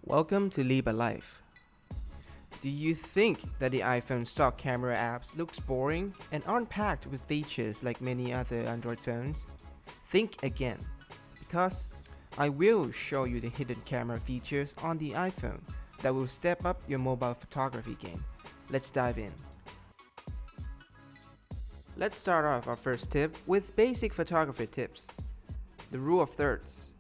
Welcome to Live a Life. Do you think that the iPhone stock camera apps looks boring and aren't packed with features like many other Android phones? Think again, because I will show you the hidden camera features on the iPhone that will step up your mobile photography game. Let's dive in. Let's start off our first tip with basic photography tips. The rule of thirds.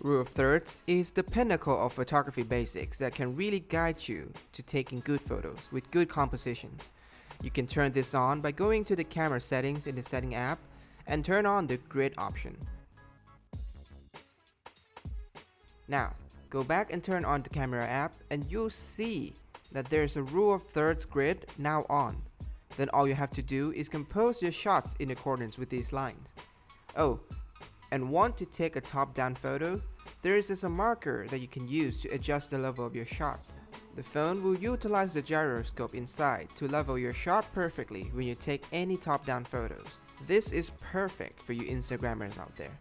Rule of thirds is the pinnacle of photography basics that can really guide you to taking good photos with good compositions. You can turn this on by going to the camera settings in the setting app and turn on the grid option. Now, go back and turn on the camera app and you'll see that there's a rule of thirds grid now on. Then all you have to do is compose your shots in accordance with these lines. Oh, and want to take a top-down photo? There is a marker that you can use to adjust the level of your shot. The phone will utilize the gyroscope inside to level your shot perfectly when you take any top-down photos. This is perfect for you Instagrammers out there.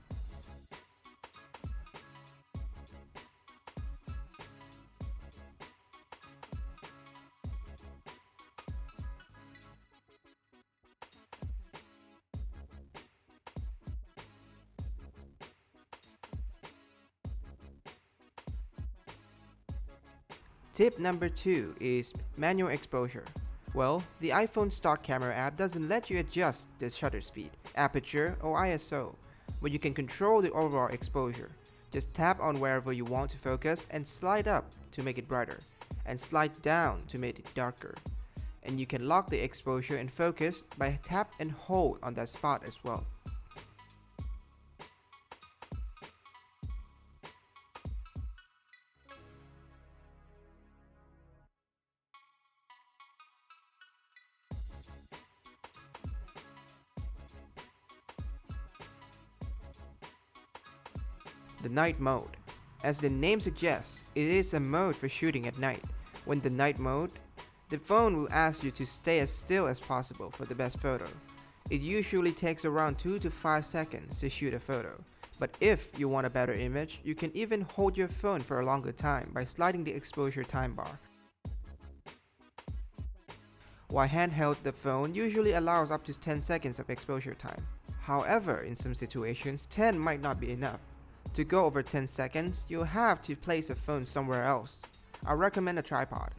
Tip number 2 is manual exposure. Well, the iPhone stock camera app doesn't let you adjust the shutter speed, aperture, or ISO, but you can control the overall exposure. Just tap on wherever you want to focus and slide up to make it brighter, and slide down to make it darker. And you can lock the exposure and focus by tap and hold on that spot as well. The night mode. As the name suggests, it is a mode for shooting at night. When the night mode, the phone will ask you to stay as still as possible for the best photo. It usually takes around 2 to 5 seconds to shoot a photo. But if you want a better image, you can even hold your phone for a longer time by sliding the exposure time bar. While handheld, the phone usually allows up to 10 seconds of exposure time. However, in some situations, 10 might not be enough. To go over 10 seconds, you'll have to place a phone somewhere else. I recommend a tripod.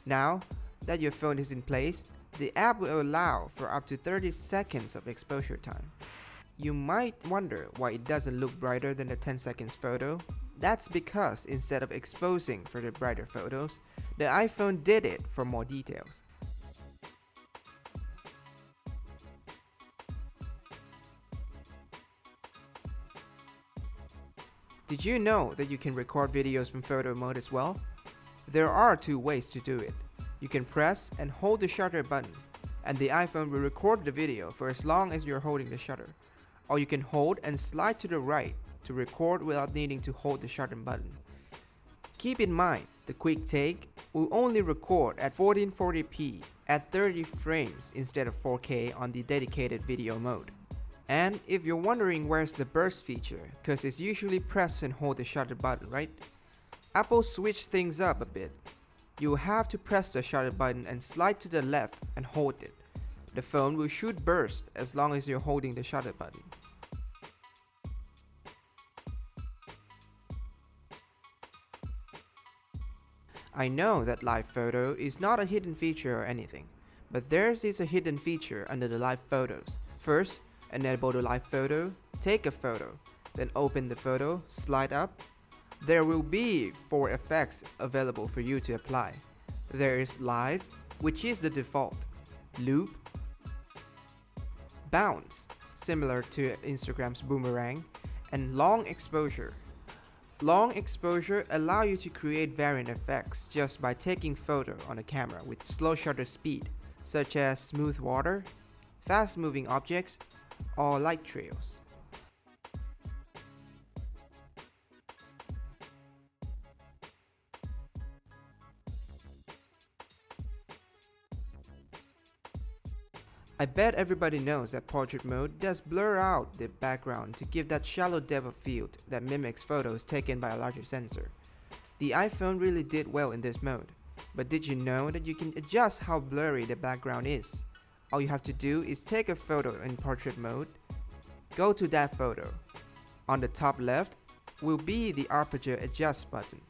Now that your phone is in place, the app will allow for up to 30 seconds of exposure time. You might wonder why it doesn't look brighter than the 10 seconds photo. That's because instead of exposing for the brighter photos, the iPhone did it for more details. Did you know that you can record videos from photo mode as well? There are 2 ways to do it. You can press and hold the shutter button, and the iPhone will record the video for as long as you're holding the shutter. Or you can hold and slide to the right to record without needing to hold the shutter button. Keep in mind, the quick take will only record at 1440p at 30 frames instead of 4K on the dedicated video mode. And if you're wondering where's the burst feature, cause it's usually press and hold the shutter button, right? Apple switched things up a bit. You'll have to press the shutter button and slide to the left and hold it. The phone will shoot burst as long as you're holding the shutter button. I know that live photo is not a hidden feature or anything, but theirs is a hidden feature under the live photos. First, enable the live photo, take a photo, then open the photo, slide up. There will be 4 effects available for you to apply. There is live, which is the default, loop, bounce, similar to Instagram's boomerang, and long exposure. Long exposure allow you to create variant effects just by taking photo on a camera with slow shutter speed, such as smooth water, fast moving objects, or light trails. I bet everybody knows that portrait mode does blur out the background to give that shallow depth of field that mimics photos taken by a larger sensor. The iPhone really did well in this mode. But did you know that you can adjust how blurry the background is? All you have to do is take a photo in portrait mode, go to that photo. On the top left will be the aperture adjust button.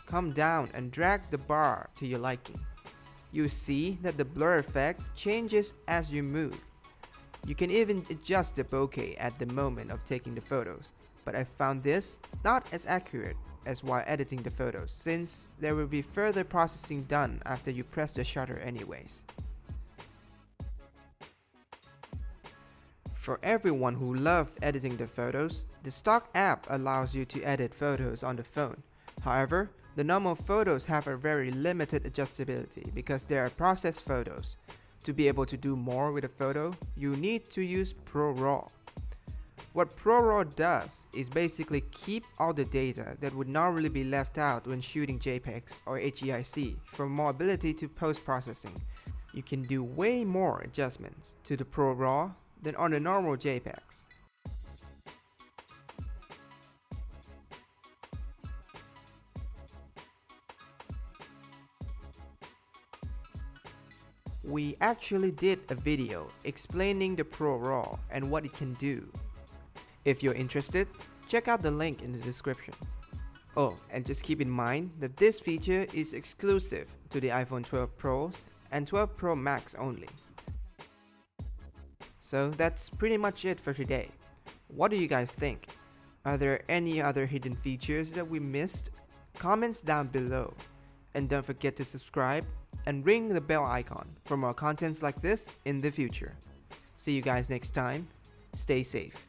Come down and drag the bar to your liking. You see that the blur effect changes as you move. You can even adjust the bokeh at the moment of taking the photos, but I found this not as accurate as while editing the photos, since there will be further processing done after you press the shutter anyways. For everyone who loves editing the photos, the stock app allows you to edit photos on the phone. However, the normal photos have a very limited adjustability because they are processed photos. To be able to do more with a photo, you need to use ProRAW. What ProRAW does is basically keep all the data that would normally be left out when shooting JPEGs or HEIC for more ability to post-processing. You can do way more adjustments to the ProRAW than on the normal JPEGs. We actually did a video explaining the ProRAW and what it can do. If you're interested, check out the link in the description. Oh, and just keep in mind that this feature is exclusive to the iPhone 12 Pros and 12 Pro Max only. So that's pretty much it for today. What do you guys think? Are there any other hidden features that we missed? Comments down below. And don't forget to subscribe and ring the bell icon for more contents like this in the future. See you guys next time. Stay safe.